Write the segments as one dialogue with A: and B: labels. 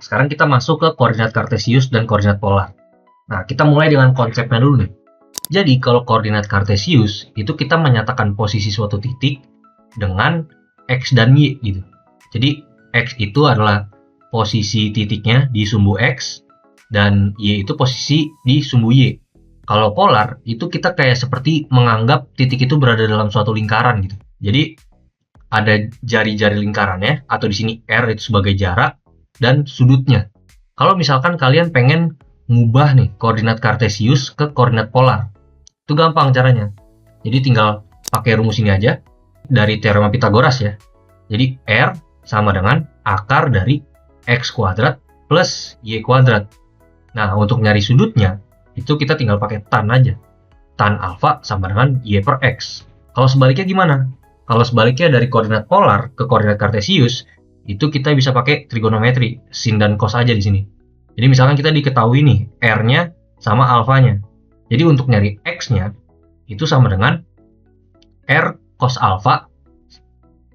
A: sekarang kita masuk ke koordinat kartesius dan koordinat polar. Nah, kita mulai dengan konsepnya dulu nih. Jadi, kalau koordinat kartesius, itu kita menyatakan posisi suatu titik dengan X dan Y gitu. Jadi, X itu adalah posisi titiknya di sumbu X, dan Y itu posisi di sumbu Y. Kalau polar, itu kita kayak seperti menganggap titik itu berada dalam suatu lingkaran gitu. Jadi, ada jari-jari lingkarannya, atau di sini R itu sebagai jarak, dan sudutnya. Kalau misalkan kalian pengen ngubah nih koordinat kartesius ke koordinat polar, itu gampang caranya. Jadi tinggal pakai rumus ini aja dari teorema Pythagoras ya. Jadi R sama dengan akar dari X kuadrat plus Y kuadrat. Nah, untuk nyari sudutnya, itu kita tinggal pakai tan aja. Tan alfa sama dengan Y per X. Kalau sebaliknya gimana? Kalau sebaliknya dari koordinat polar ke koordinat kartesius, itu kita bisa pakai trigonometri, sin dan cos aja di sini. Jadi misalkan kita diketahui nih, R-nya sama alfanya. Jadi untuk nyari X-nya, itu sama dengan R cos alfa.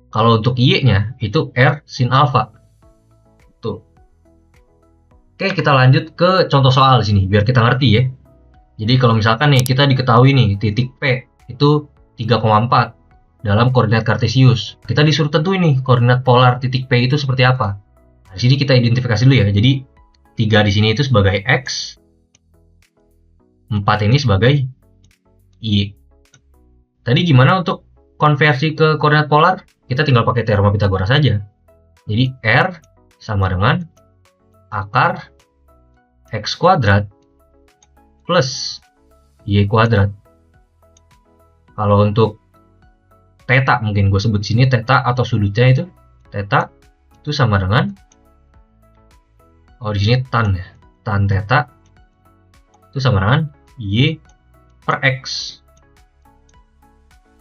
A: Kalau untuk Y-nya, itu R sin alfa. Tuh. Oke, kita lanjut ke contoh soal di sini, biar kita ngerti ya. Jadi kalau misalkan nih, kita diketahui nih, titik P itu 3,4 dalam koordinat kartesius. Kita disuruh tentuin nih, koordinat polar titik P itu seperti apa. Nah, di sini kita identifikasi dulu ya. Jadi 3 di sini itu sebagai X, 4 ini sebagai Y. Tadi gimana untuk konversi ke koordinat polar? Kita tinggal pakai teorema Pythagoras saja. Jadi R sama dengan akar X kuadrat plus Y kuadrat. Kalau untuk theta, mungkin gue sebut sini theta atau sudutnya itu theta itu sama dengan, oh di sini tan ya, tan theta itu sama dengan Y per X.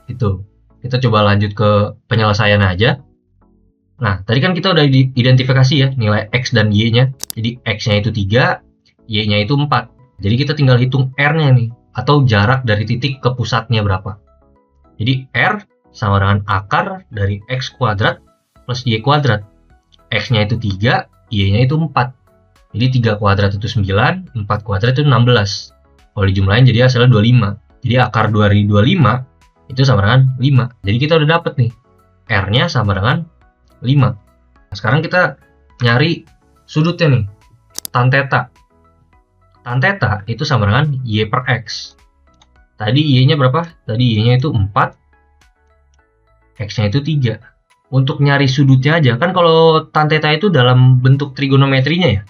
A: Itu kita coba lanjut ke penyelesaian aja. Nah, tadi kan kita udah identifikasi ya nilai X dan Y-nya. Jadi X-nya itu 3, Y-nya itu 4. Jadi kita tinggal hitung R-nya nih, atau jarak dari titik ke pusatnya berapa. Jadi R sama dengan akar dari X kuadrat plus Y kuadrat. X-nya itu 3, Y-nya itu 4. Jadi 3 kuadrat itu 9, 4 kuadrat itu 16. Kalau dijumlahin jadi hasilnya 25. Jadi akar dari 25 itu sama dengan 5. Jadi kita udah dapet nih, R-nya sama dengan 5. Nah, sekarang kita nyari sudutnya nih, tan theta. Tan theta itu sama dengan Y per X. Tadi Y-nya berapa? Tadi Y-nya itu 4. X-nya itu 3. Untuk nyari sudutnya aja, kan kalau tan theta itu dalam bentuk trigonometrinya ya.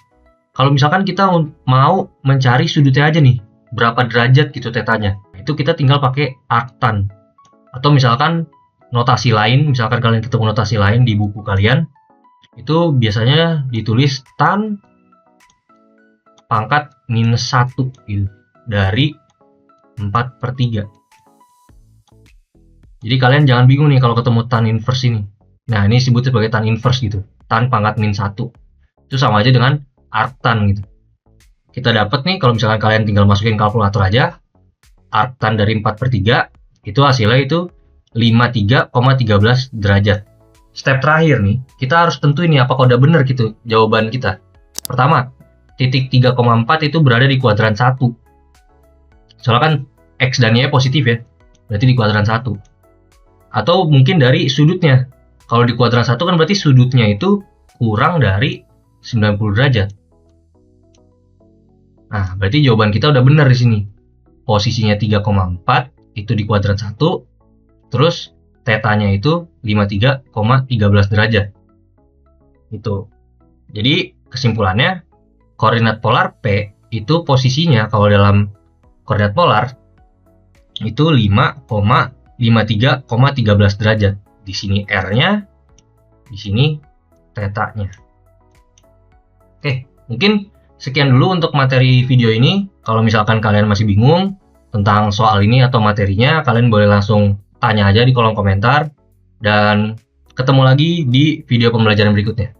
A: Kalau misalkan kita mau mencari sudutnya aja nih, berapa derajat gitu tetanya, itu kita tinggal pakai arctan. Atau misalkan notasi lain, misalkan kalian ketemu notasi lain di buku kalian, itu biasanya ditulis tan pangkat minus 1 gitu, dari 4/3. Jadi kalian jangan bingung nih kalau ketemu tan inverse ini. Nah, ini disebut sebagai tan inverse gitu. Tan pangkat min 1. Itu sama aja dengan arctan gitu. Kita dapat nih, kalau misalkan kalian tinggal masukin kalkulator aja, arctan dari 4/3, itu hasilnya itu 53,13 derajat. Step terakhir nih, kita harus tentuin nih apakah udah bener gitu jawaban kita. Pertama, titik 3,4 itu berada di kuadran 1. Soalnya kan X dan Y positif ya, berarti di kuadran 1. Atau mungkin dari sudutnya. Kalau di kuadran 1 kan berarti sudutnya itu kurang dari 90 derajat. Nah, berarti jawaban kita udah benar di sini. Posisinya 3,4 itu di kuadran 1, terus tetanya itu 53,13 derajat. Itu. Jadi kesimpulannya, koordinat polar P itu posisinya kalau dalam koordinat polar itu 5,53,13 derajat. Di sini R-nya, di sini tetanya. Oke, mungkin sekian dulu untuk materi video ini. Kalau misalkan kalian masih bingung tentang soal ini atau materinya, kalian boleh langsung tanya aja di kolom komentar. Dan ketemu lagi di video pembelajaran berikutnya.